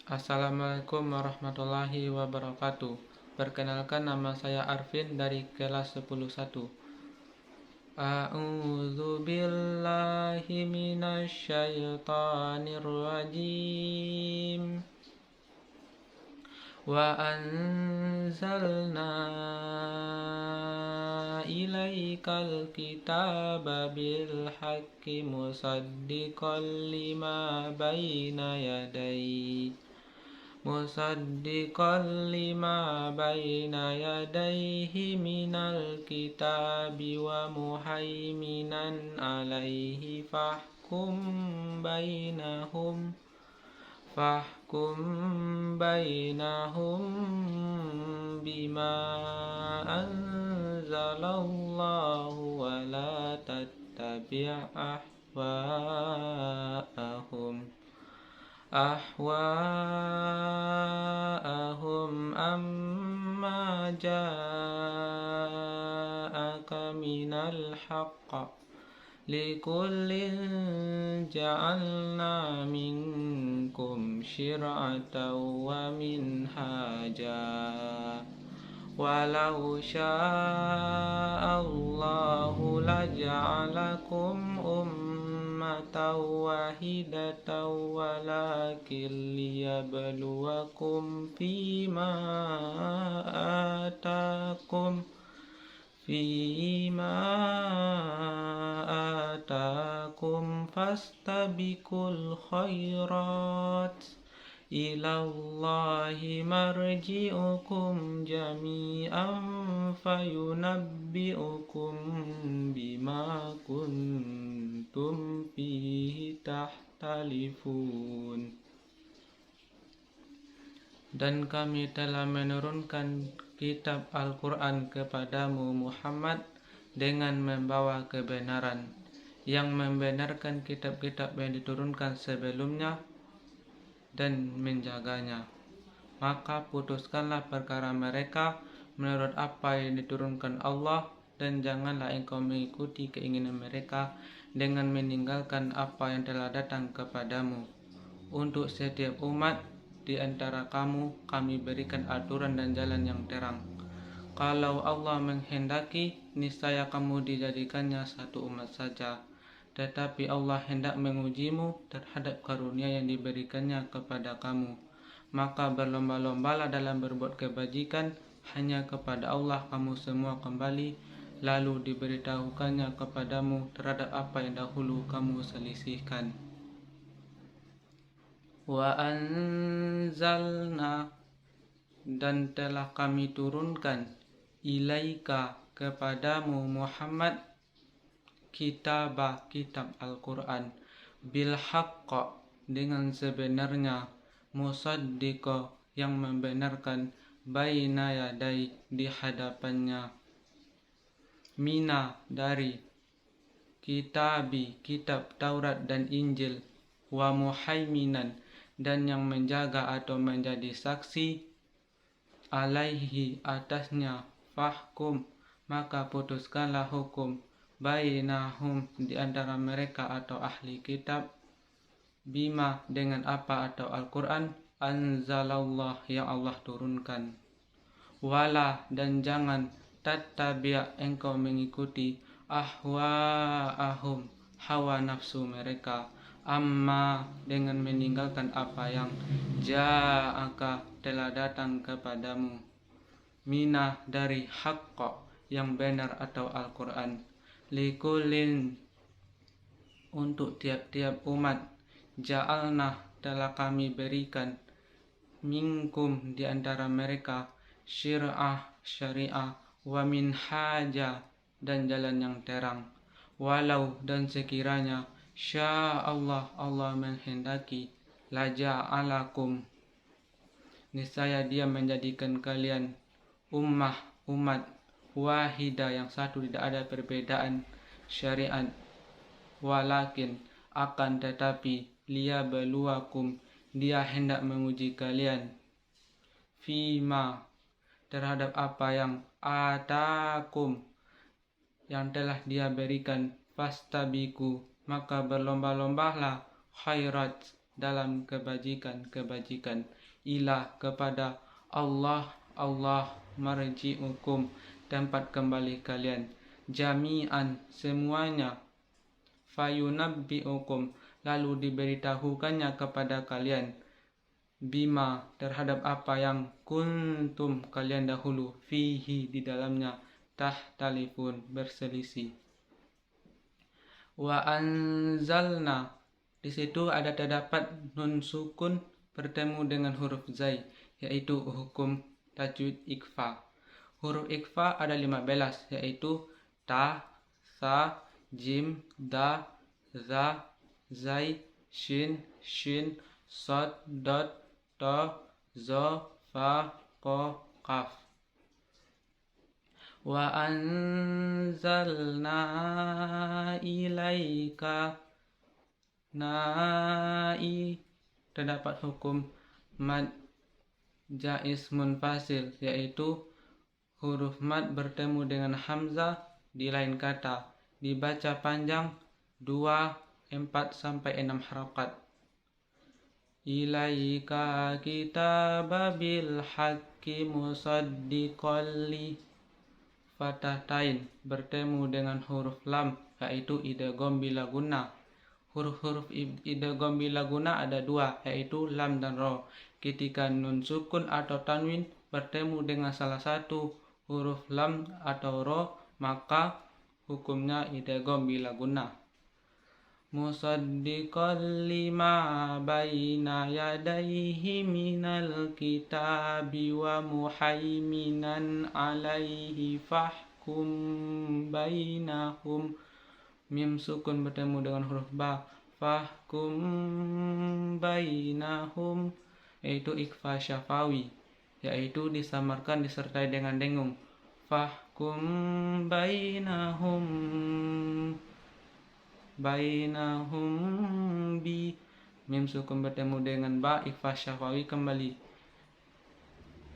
Assalamualaikum warahmatullahi wabarakatuh. Perkenalkan, nama saya Arvin dari kelas 10.1. A'udzu billahi minasyaitonir rajim. Wa anzalna ilaikal kitaba bil haqqi musaddiqan lima baina yadayhi minal kitabi wa muhaiminan alaihi fahkum bainahum bima anzalallahu wa la tattabi' ahwa'ahum amma ja'aka minal haqq likullin ja'alna minkum syir'atan wa minhaja walau sya'allahu laja'alakum ummatan wahidatan walakin liyabluwakum fima atakum fastabiqul khairat ilallahi marji'ukum jami'an fayunabbi'ukum bima kuntum fihi tahtalifun. Dan kami telah menurunkan kitab Al-Quran kepadamu Muhammad dengan membawa kebenaran, yang membenarkan kitab-kitab yang diturunkan sebelumnya dan menjaganya. Maka putuskanlah perkara mereka menurut apa yang diturunkan Allah, dan janganlah engkau mengikuti keinginan mereka dengan meninggalkan apa yang telah datang kepadamu. Untuk setiap umat di antara kamu kami berikan aturan dan jalan yang terang. Kalau Allah menghendaki, niscaya kamu dijadikannya satu umat saja. Tetapi Allah hendak mengujimu terhadap karunia yang diberikannya kepada kamu. Maka berlomba-lombalah dalam berbuat kebajikan, hanya kepada Allah kamu semua kembali. Lalu diberitahukannya kepadamu terhadap apa yang dahulu kamu selisihkan. Wa anzalna, dan telah kami turunkan, ilaika, kepadamu Muhammad, kitab Al-Quran, bil haqqa, dengan sebenarnya, musaddiqa, yang membenarkan, baina yadai, di hadapannya, mina, dari kitabi, kitab Taurat dan Injil, wa muhaiminan, dan yang menjaga atau menjadi saksi, alaihi, atasnya, fahkum, maka putuskanlah hukum, bainahum, di antara mereka atau ahli kitab, bima, dengan apa atau Al-Quran, anzalallah, yang Allah turunkan. Wala, dan jangan, tattabi', engkau mengikuti, ahwa'ahum, hawa nafsu mereka, amma, dengan meninggalkan apa yang ja'aka, telah datang kepadamu, minah, dari haqqa, yang benar atau Al-Quran, likulin, untuk tiap-tiap umat, ja'alna, telah kami berikan, minkum, di antara mereka, syir'ah, syariah, wa minhaja, dan jalan yang terang, walau, dan sekiranya, sya'allah, Allah menghendaki, laja'alakum, niscaya Dia menjadikan kalian umat wahidah, yang satu, tidak ada perbedaan syariat, walakin, akan tetapi, liyabluwakum, Dia hendak menguji kalian, fima, terhadap apa yang atakum, yang telah Dia berikan, fastabiqu, maka berlomba-lombalah, khairat, dalam kebajikan-kebajikan. Ila kepada Allah, Allah marji'ukum tempat kembali kalian. Jami'an semuanya. Fayunabbi'ukum lalu diberitahukannya kepada kalian. Bima terhadap apa yang kuntum kalian dahulu fihi di dalamnya tahtalifun berselisih. Wa anzalna di situ ada terdapat nun sukun bertemu dengan huruf zai, yaitu hukum tajwid ikhfa. Huruf ikhfa ada 15, yaitu ta, sa, jim, da, za, zai, shin, shin, sod, dot, to, zo, fa, ko, kaf. Wa anzalna ilaika na'i terdapat hukum mad jaiz munfasil, yaitu huruf mad bertemu dengan hamzah di lain kata, dibaca panjang 2, 4 sampai 6 harakat. Ilaika kitaba bil haqqi musaddiqal li fatatain bertemu dengan huruf lam, yaitu idgham bila gunnah. Huruf-huruf idgham bila gunnah ada 2, yaitu lam dan ro. Ketika nun sukun atau tanwin bertemu dengan salah satu huruf lam atau ro, maka hukumnya idgham bila gunnah. Musaddiqal lima baina yadayhi minal kitabi wa muhaiminan alaihi fahkum bainahum. Mim sukun bertemu dengan huruf ba, fahkum bainahum, yaitu ikhfa syafawi, yaitu disamarkan disertai dengan dengung. Fahkum bainahum bi. Mim sukun bertemu dengan ba, ikhfa syafawi kembali,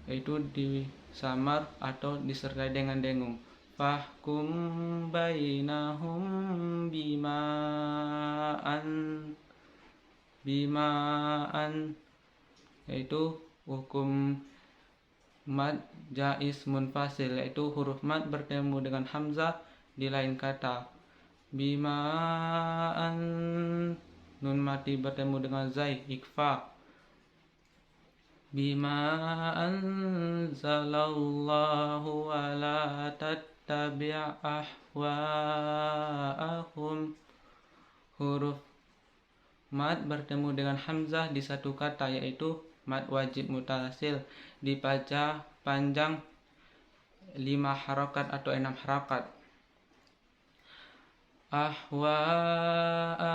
yaitu disamar atau disertai dengan dengung. Fahkum bainahum bima'an, yaitu hukum mad jaiz munfasil, yaitu huruf mad bertemu dengan hamzah di lain kata. Bima'an nun mati bertemu dengan zai, ikhfa. Bima anzalallahu wa la tattabi' ahwa'ahum. Huruf mad bertemu dengan hamzah di satu kata, yaitu mad wajib mutasil, dibaca panjang 5 harakat atau 6 harakat. Ahwa'ahum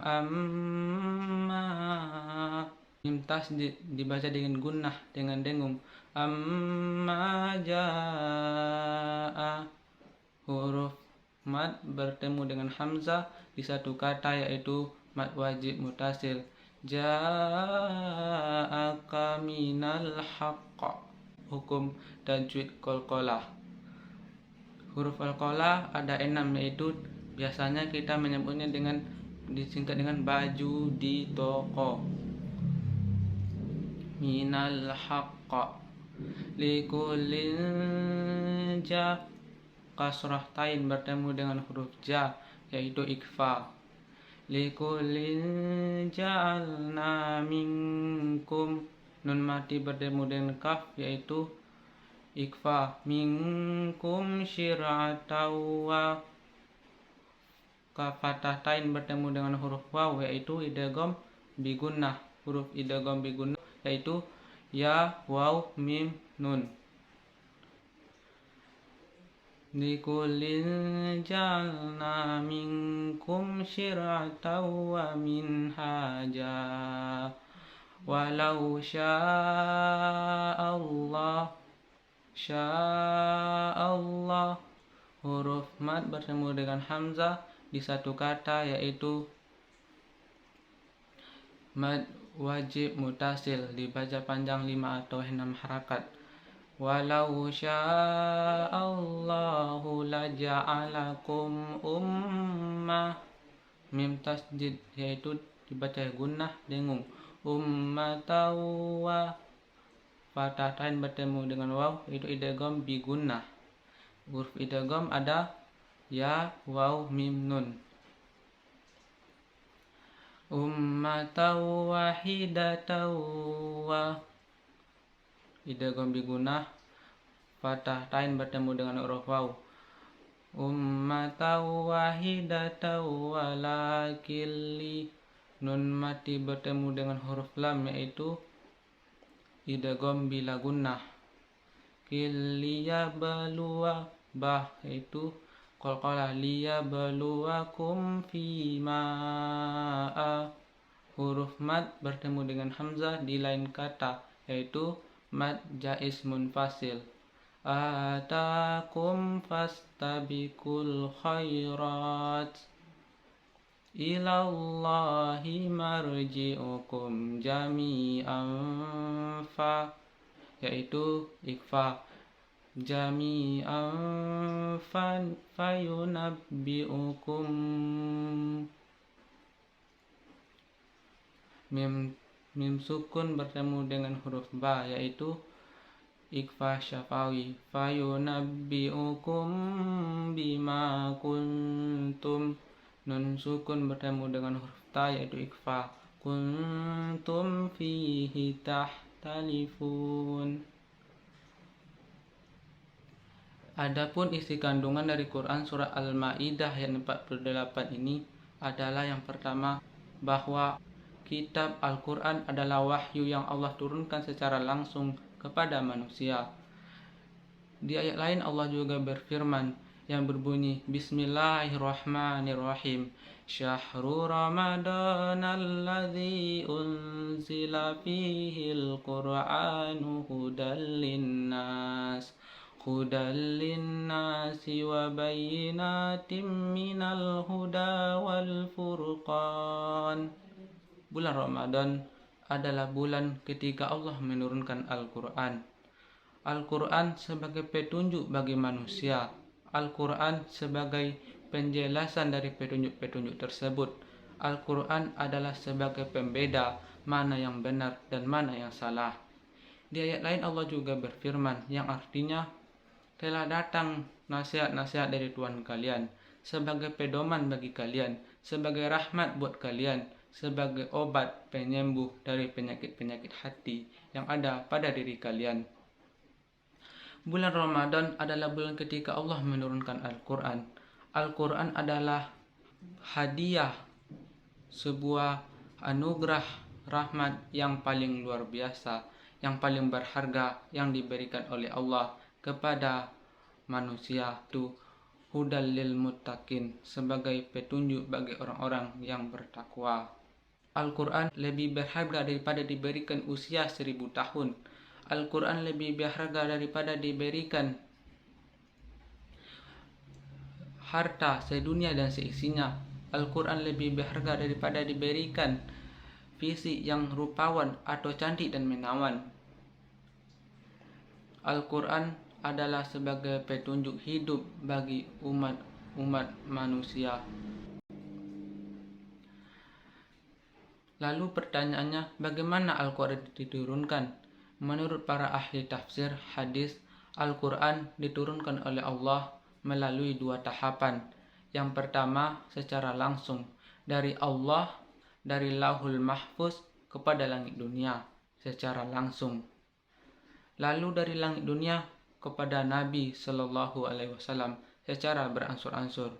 amma. Mim tasdid dibaca dengan gunnah dengan dengung. Amma ja'a. Huruf mad bertemu dengan hamzah di satu kata, yaitu mad wajib mutasil. Ja'aka minal haqq. Hukum tajwid qalqalah. Huruf qalqalah ada 6, yaitu biasanya kita menyebutnya dengan disingkat dengan baju di toko. Minal haqqa likullin ja, kasrah tain bertemu dengan huruf ja, yaitu ikhfa. Likullin ja'alna minkum, nun mati bertemu dengan kaf, yaitu ikhfa. Minkum syir'atan wa, fathah tain bertemu dengan huruf waw, yaitu idgham bi gunnah. Huruf idgham bi gunnah yaitu ya, waw, mim, nun. Likullin ja'alna minkum syir'atan wa minhaja walau sya'allah. Huruf mad bertemu dengan hamzah di satu kata, yaitu mad wajib mutasil, dibaca panjang 5 atau 6 harakat. Walau sya'allahu laja'alakum ummah. Mim tasdid, yaitu dibaca gunnah dengung. Ummatawa, fathah tain bertemu dengan waw itu idgham bi gunnah. Huruf idgham ada ya, waw, mim, nun. Ummataw wahidataw wa, idgham bi gunnah, fathah tain bertemu dengan huruf waw. Ummataw wahidataw walakilli, nun mati bertemu dengan huruf lam yaitu idgham bila gunnah. Liyabluwa, bah yaitu qalqalah, liyabluwakum fima, huruf mad bertemu dengan hamzah di lain kata yaitu mad jaiz munfasil. Atakum fastabikul khairat, ilallahi marji'ukum jami'an fa, yaitu ikfa, jami'an fayunabbi'ukum, mim sukun bertemu dengan huruf ba yaitu ikfa syafawi, fayunabbi'ukum bima kuntum, nun sukun bertemu dengan huruf ta yaitu ikfa, kuntum fihi tahtalifun. Adapun isi kandungan dari Quran surah Al-Maidah ayat 48 ini adalah yang pertama, bahwa kitab Al-Quran adalah wahyu yang Allah turunkan secara langsung kepada manusia. Di ayat lain Allah juga berfirman yang berbunyi Bismillahirrahmanirrahim. Syahrul Ramadan alladzi unzila fihil Qur'anu hudal linnasi wa bayyinatin minal huda wal furqan. Bulan Ramadan adalah bulan ketika Allah menurunkan Al-Quran. Al-Quran sebagai petunjuk bagi manusia. Al-Quran sebagai penjelasan dari petunjuk-petunjuk tersebut. Al-Quran adalah sebagai pembeda mana yang benar dan mana yang salah. Di ayat lain Allah juga berfirman yang artinya, telah datang nasihat-nasihat dari Tuhan kalian sebagai pedoman bagi kalian, sebagai rahmat buat kalian, sebagai obat penyembuh dari penyakit-penyakit hati yang ada pada diri kalian. Bulan Ramadan adalah bulan ketika Allah menurunkan Al-Quran. Al-Quran adalah hadiah, sebuah anugerah rahmat yang paling luar biasa, yang paling berharga yang diberikan oleh Allah kepada manusia, itu hudal lil muttaqin, sebagai petunjuk bagi orang-orang yang bertakwa. Al-Quran lebih berharga daripada diberikan usia 1000 tahun. Al-Quran lebih berharga daripada diberikan harta sedunia dan seisinya. Al-Quran lebih berharga daripada diberikan fisik yang rupawan atau cantik dan menawan. Al-Quran adalah sebagai petunjuk hidup bagi umat manusia. Lalu pertanyaannya, bagaimana Al-Quran diturunkan? Menurut para ahli tafsir hadis, Al-Quran diturunkan oleh Allah melalui 2 tahapan. Yang pertama secara langsung dari Allah, dari Lauhul Mahfuz kepada langit dunia secara langsung. Lalu dari langit dunia kepada Nabi Shallallahu Alaihi Wasallam secara beransur-ansur.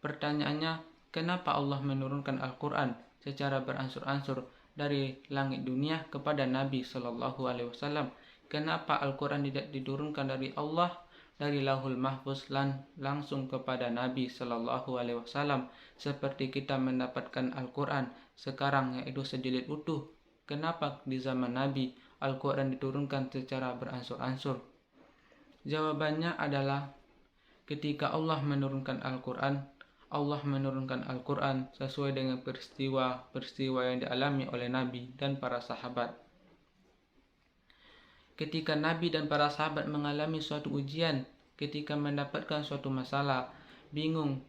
Pertanyaannya, kenapa Allah menurunkan Al-Quran secara beransur-ansur dari langit dunia kepada Nabi Shallallahu Alaihi Wasallam? Kenapa Al-Quran tidak diturunkan dari Allah, dari Lauhul Mahfuz langsung kepada Nabi Shallallahu Alaihi Wasallam seperti kita mendapatkan Al-Quran sekarang yaitu sejilid utuh? Kenapa di zaman Nabi Al-Quran diturunkan secara beransur-ansur? Jawabannya adalah ketika Allah menurunkan Al-Quran, Allah menurunkan Al-Quran sesuai dengan peristiwa yang dialami oleh Nabi dan para sahabat. Ketika Nabi dan para sahabat mengalami suatu ujian, ketika mendapatkan suatu masalah, bingung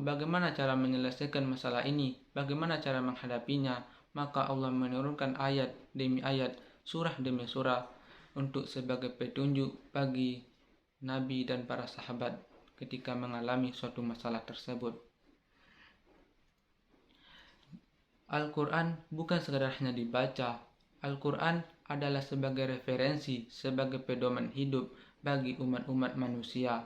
bagaimana cara menyelesaikan masalah ini, bagaimana cara menghadapinya, maka Allah menurunkan ayat demi ayat, surah demi surah untuk sebagai petunjuk bagi Nabi dan para sahabat ketika mengalami suatu masalah tersebut. Al-Quran bukan sekadar hanya dibaca. Al-Quran adalah sebagai referensi, sebagai pedoman hidup bagi umat-umat manusia.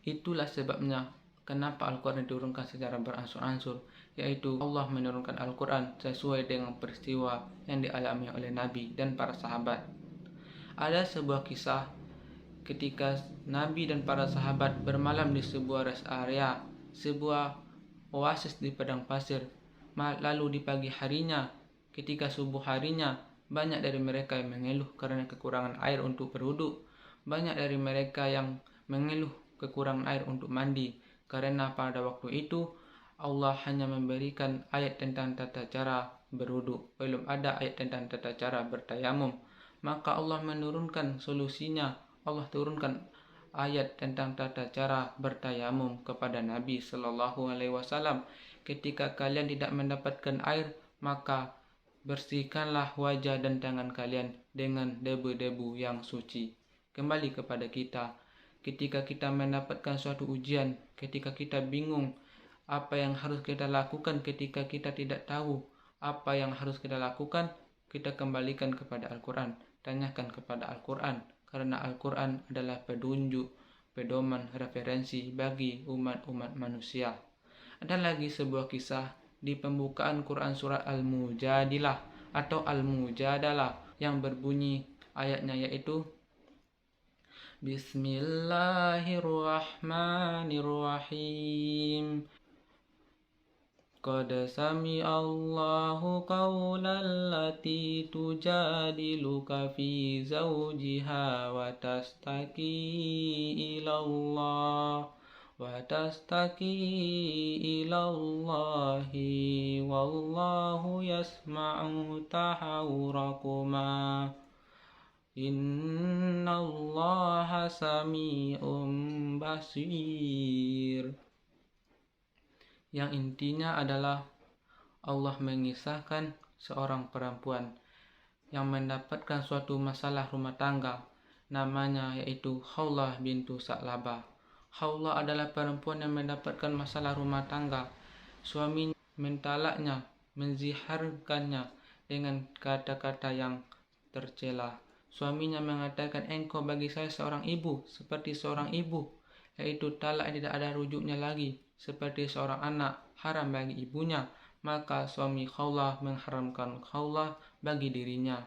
Itulah sebabnya kenapa Al-Quran diturunkan secara beransur-ansur, yaitu Allah menurunkan Al-Quran sesuai dengan peristiwa yang dialami oleh Nabi dan para sahabat. Ada sebuah kisah ketika Nabi dan para sahabat bermalam di sebuah rest area, sebuah oasis di padang pasir. Lalu di pagi harinya, ketika subuh harinya, banyak dari mereka yang mengeluh karena kekurangan air untuk berwudu. Banyak dari mereka yang mengeluh kekurangan air untuk mandi, karena pada waktu itu Allah hanya memberikan ayat tentang tata cara berwudu, belum ada ayat tentang tata cara bertayamum. Maka Allah menurunkan solusinya. Allah turunkan ayat tentang tata cara bertayamum kepada Nabi Shallallahu Alaihi Wasallam. Ketika kalian tidak mendapatkan air, maka bersihkanlah wajah dan tangan kalian dengan debu-debu yang suci. Kembali kepada kita, ketika kita mendapatkan suatu ujian, ketika kita bingung apa yang harus kita lakukan, ketika kita tidak tahu apa yang harus kita lakukan, kita kembalikan kepada Al-Quran, tanyakan kepada Al-Quran, karena Al-Quran adalah petunjuk, pedoman, referensi bagi umat-umat manusia. Ada lagi sebuah kisah di pembukaan Quran surat Al-Mujadilah atau Al-Mujadalah yang berbunyi ayatnya yaitu Bismillahirrahmanirrahim. Qad sami'allahu qawlan lati tujadiluka fi zawjiha wa tastaki ilallahi wallahu yasma'u tahawurakuma innallaha sami'un basir. Yang intinya adalah Allah mengisahkan seorang perempuan yang mendapatkan suatu masalah rumah tangga, namanya yaitu Khawlah bintu Sa'labah. Khawlah adalah perempuan yang mendapatkan masalah rumah tangga. Suaminya mentalaknya, menziharkannya dengan kata-kata yang tercela. Suaminya mengatakan, engkau bagi saya seorang ibu, seperti seorang ibu, yaitu talak tidak ada rujuknya lagi, seperti seorang anak, haram bagi ibunya. Maka suami Khawlah mengharamkan Khawlah bagi dirinya.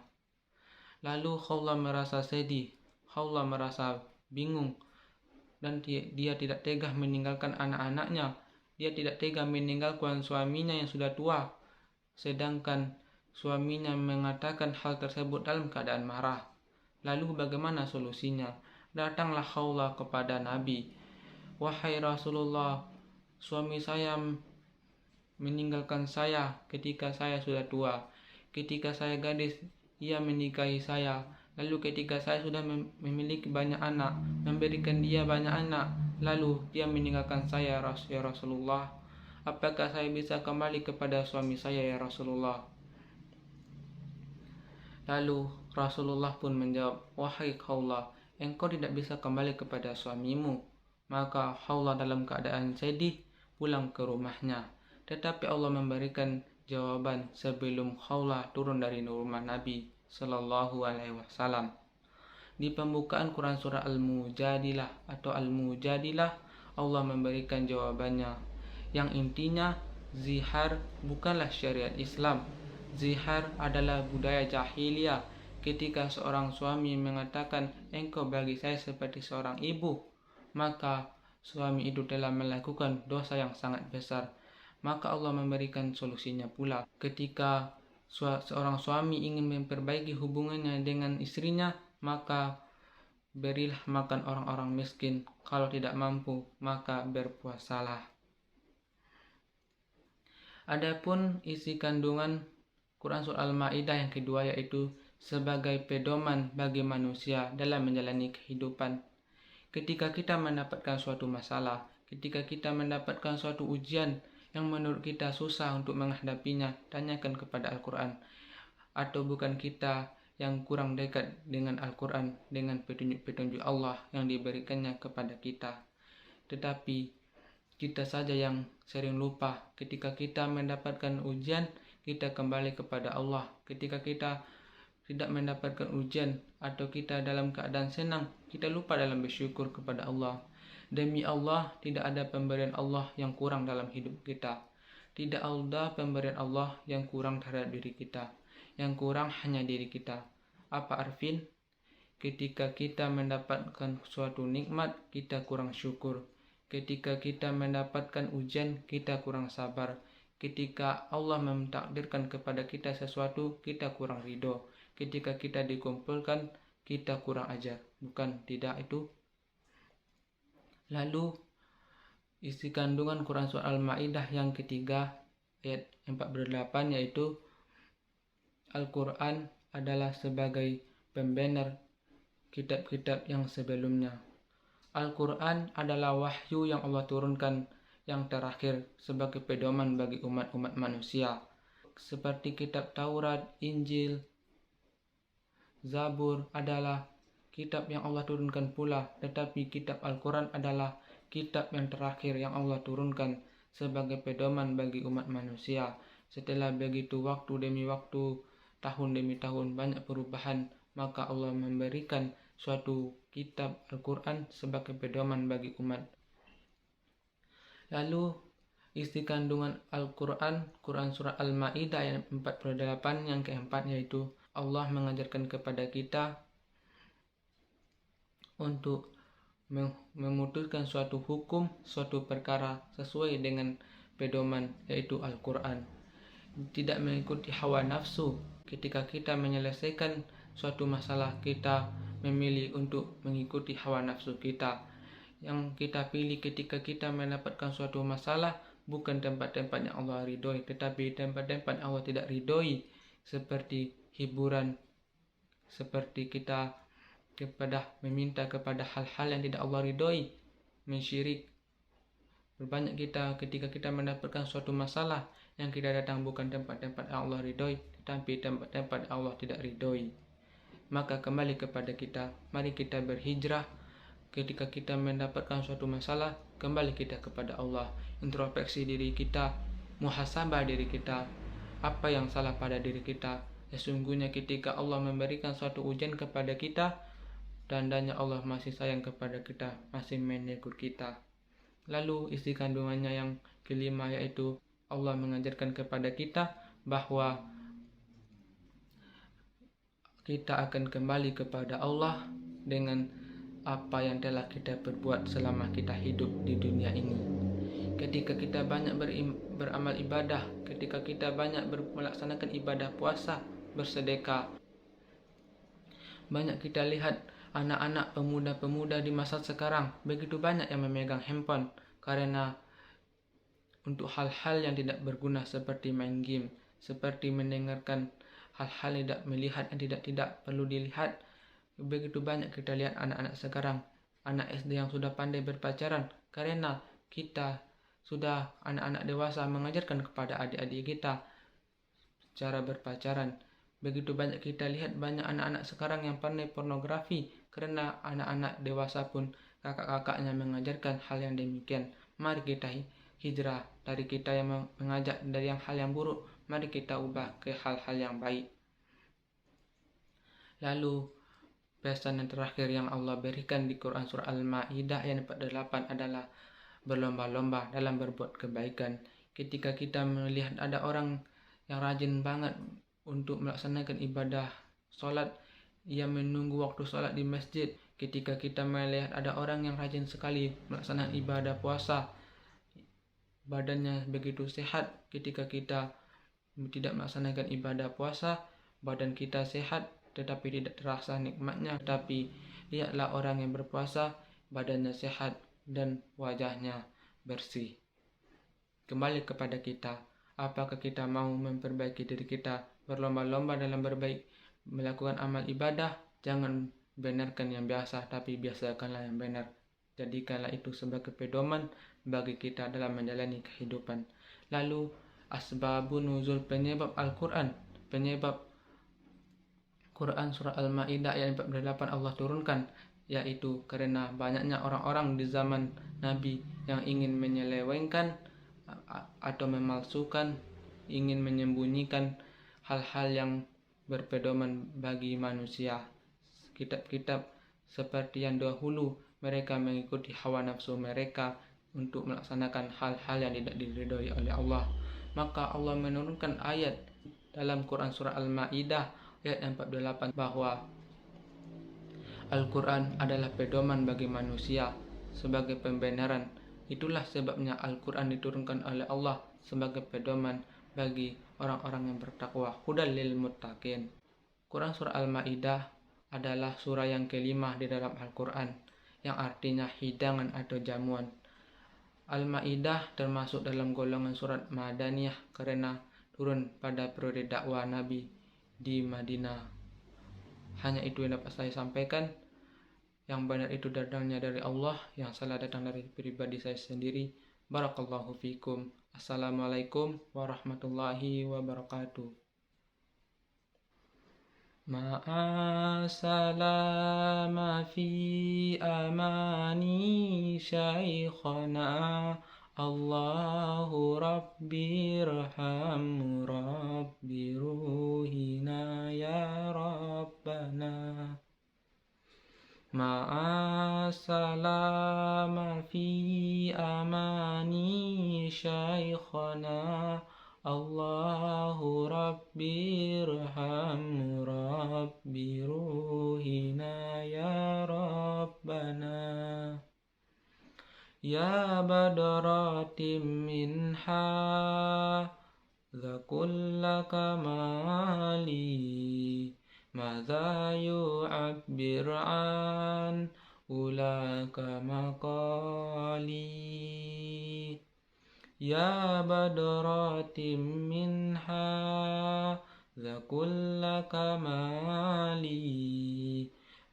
Lalu Khawlah merasa sedih, Khawlah merasa bingung, dan dia tidak tega meninggalkan anak-anaknya. Dia tidak tega meninggalkan suaminya yang sudah tua, sedangkan suaminya mengatakan hal tersebut dalam keadaan marah. Lalu bagaimana solusinya? Datanglah Khawlah kepada Nabi. Wahai Rasulullah, suami saya meninggalkan saya ketika saya sudah tua. Ketika saya gadis, ia menikahi saya. Lalu ketika saya sudah memiliki banyak anak, memberikan dia banyak anak, lalu dia meninggalkan saya, ya Rasulullah. Apakah saya bisa kembali kepada suami saya, ya Rasulullah? Lalu Rasulullah pun menjawab, wahai Khawlah, engkau tidak bisa kembali kepada suamimu. Maka Khawlah dalam keadaan sedih pulang ke rumahnya. Tetapi Allah memberikan jawaban sebelum Khawlah turun dari rumah Nabi Sallallahu Alaihi Wasallam. Di pembukaan Quran surah Al-Mujadilah atau Al-Mujadilah, Allah memberikan jawabannya, yang intinya zihar bukanlah syariat Islam. Zihar adalah budaya jahiliyah. Ketika seorang suami mengatakan, engkau bagi saya seperti seorang ibu, maka suami itu telah melakukan dosa yang sangat besar. Maka Allah memberikan solusinya pula. Ketika seorang suami ingin memperbaiki hubungannya dengan istrinya, maka berilah makan orang-orang miskin. Kalau tidak mampu, maka berpuasalah. Adapun isi kandungan Quran surah Al-Maidah yang kedua yaitu sebagai pedoman bagi manusia dalam menjalani kehidupan. Ketika kita mendapatkan suatu masalah, Ketika kita mendapatkan suatu ujian yang menurut kita susah untuk menghadapinya, tanyakan kepada Al-Quran. Atau bukan kita yang kurang dekat dengan Al-Quran, dengan petunjuk-petunjuk Allah yang diberikannya kepada kita. Tetapi kita saja yang sering lupa. Ketika kita mendapatkan ujian, kita kembali kepada Allah. Ketika kita tidak mendapatkan ujian atau kita dalam keadaan senang, kita lupa dalam bersyukur kepada Allah. Demi Allah, tidak ada pemberian Allah yang kurang dalam hidup kita. Tidak ada pemberian Allah yang kurang terhadap diri kita. Yang kurang hanya diri kita. Apa Arvin? Ketika kita mendapatkan suatu nikmat, kita kurang syukur. Ketika kita mendapatkan ujian, kita kurang sabar. Ketika Allah mentakdirkan kepada kita sesuatu, kita kurang ridho. Ketika kita dikumpulkan, kita kurang ajar. Bukan tidak itu? Lalu isi kandungan Quran Surah Al-Ma'idah yang ketiga ayat 48, yaitu Al-Quran adalah sebagai pembenar kitab-kitab yang sebelumnya. Al-Quran adalah wahyu yang Allah turunkan yang terakhir sebagai pedoman bagi umat-umat manusia. Seperti kitab Taurat, Injil, Zabur adalah kitab yang Allah turunkan pula, tetapi kitab Al-Quran adalah kitab yang terakhir yang Allah turunkan sebagai pedoman bagi umat manusia. Setelah begitu waktu demi waktu, tahun demi tahun, banyak perubahan, maka Allah memberikan suatu kitab Al-Quran sebagai pedoman bagi umat. Lalu isi kandungan Al-Quran, Quran Surah Al-Ma'idah ayat 48 yang keempat, yaitu Allah mengajarkan kepada kita untuk memutuskan suatu hukum, suatu perkara sesuai dengan pedoman, yaitu Al-Quran. Tidak mengikuti hawa nafsu. Ketika kita menyelesaikan suatu masalah, kita memilih untuk mengikuti hawa nafsu kita. Yang kita pilih ketika kita mendapatkan suatu masalah bukan tempat-tempat yang Allah ridhoi, tetapi tempat-tempat yang Allah tidak ridhoi, seperti hiburan, seperti kita meminta kepada hal-hal yang tidak Allah ridhoi, mensyirik. Berbanyak kita ketika kita mendapatkan suatu masalah yang kita datang bukan tempat-tempat yang Allah ridhoi, tetapi tempat-tempat yang Allah tidak ridhoi. Maka kembali kepada kita, mari kita berhijrah. Ketika kita mendapatkan suatu masalah, kembali kita kepada Allah, introspeksi diri kita, muhasabah diri kita, apa yang salah pada diri kita. Sesungguhnya ketika Allah memberikan suatu ujian kepada kita, tandanya Allah masih sayang kepada kita, masih menegur kita. Lalu isi kandungannya yang kelima, yaitu Allah mengajarkan kepada kita bahwa kita akan kembali kepada Allah dengan apa yang telah kita perbuat selama kita hidup di dunia ini. Ketika kita banyak beramal ibadah, ketika kita banyak melaksanakan ibadah puasa, bersedekah, banyak kita lihat anak-anak pemuda-pemuda di masa sekarang begitu banyak yang memegang handphone karena untuk hal-hal yang tidak berguna seperti main game, seperti mendengarkan hal-hal yang tidak melihat yang tidak perlu dilihat. Begitu banyak kita lihat anak-anak sekarang, anak SD yang sudah pandai berpacaran karena kita sudah anak-anak dewasa mengajarkan kepada adik-adik kita cara berpacaran. Begitu banyak kita lihat banyak anak-anak sekarang yang pandai pornografi karena anak-anak dewasa pun kakak-kakaknya mengajarkan hal yang demikian. Mari kita hijrah dari kita yang mengajak dari hal yang buruk, mari kita ubah ke hal-hal yang baik. Lalu pesan yang terakhir yang Allah berikan di Quran Surah Al-Ma'idah ayat 48 adalah berlomba-lomba dalam berbuat kebaikan. Ketika kita melihat ada orang yang rajin banget untuk melaksanakan ibadah sholat, ia menunggu waktu sholat di masjid. Ketika kita melihat ada orang yang rajin sekali melaksanakan ibadah puasa, badannya begitu sehat. Ketika kita tidak melaksanakan ibadah puasa, badan kita sehat tetapi tidak terasa nikmatnya. Tetapi lihatlah orang yang berpuasa, badannya sehat dan wajahnya bersih. Kembali kepada kita, apakah kita mau memperbaiki diri kita, berlomba-lomba dalam melakukan amal ibadah? Jangan benarkan yang biasa, tapi biasakanlah yang benar. Jadikanlah itu sebagai pedoman bagi kita dalam menjalani kehidupan. Lalu asbabun nuzul, penyebab Al-Quran. Penyebab Quran surah Al-Ma'idah ayat 48 Allah turunkan, yaitu karena banyaknya orang-orang di zaman Nabi yang ingin menyelewengkan atau memalsukan, ingin menyembunyikan hal-hal yang berpedoman bagi manusia. Kitab-kitab seperti yang dahulu, mereka mengikuti hawa nafsu mereka untuk melaksanakan hal-hal yang tidak diridhoi oleh Allah. Maka Allah menurunkan ayat dalam Quran surah Al-Ma'idah ayat 48 bahwa Al-Quran adalah pedoman bagi manusia sebagai pembenaran. Itulah sebabnya Al-Quran diturunkan oleh Allah sebagai pedoman bagi orang-orang yang bertakwa. Hudal lil muttaqin. Quran surah Al-Ma'idah adalah surah yang kelima di dalam Al-Quran, yang artinya hidangan atau jamuan. Al-Ma'idah termasuk dalam golongan surat Madaniyah karena turun pada periode dakwah Nabi di Madinah. Hanya itu yang dapat saya sampaikan. Yang benar itu datangnya dari Allah, yang salah datang dari pribadi saya sendiri. Barakallahu fikum. Assalamualaikum warahmatullahi wabarakatuh. Ma'a salama fi amani syaikhana, Allahu Rabbi irham Rabbi ruhina ya Rabbana. Ma'a salama fi amani syaikhana, Allahu Rabbi irham Rabbi ruhina ya Rabbana. Ya badratim minha za kulla kamali, madza yu'abbir an ulaka maqali. Ya badratim minha za kulla kamali,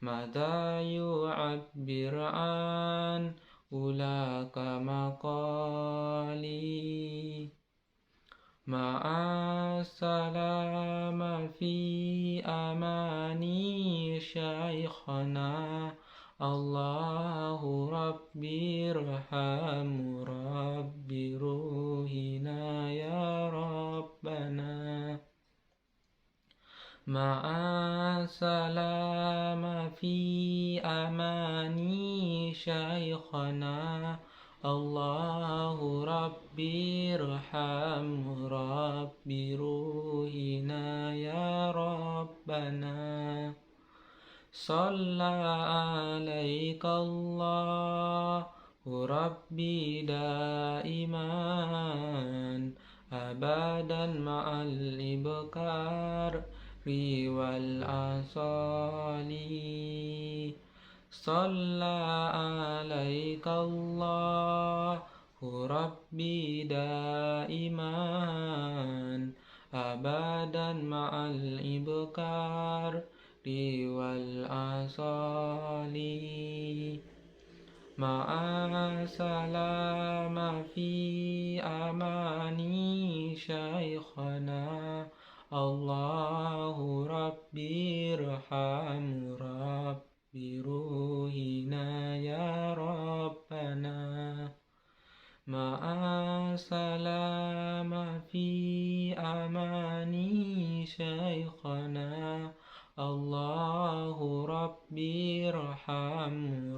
madza yu'abbir an ulaka maqali. Ma'a salama fi amani syaikhana, Allahu Rabbi irham Rabbi ruhina ya Rabbana. Ma'a salama fi amani syaikhana, Allahu Rabbi irham Rabbi ruhina ya Rabbana. Shalla alaika Allahu Rabbi daiman abadan ma'al ibkar riwal asali. Shalla alaika Allahu Rabbi daiman abadan ma'al ibkar riwal asali. Ma'a salama fi amani syaikhana, Allahu Rabbi irham Rabbi ruhina ya Rabbana. Ma'a salama fi amani syaikhana, Allahu Rabbi irham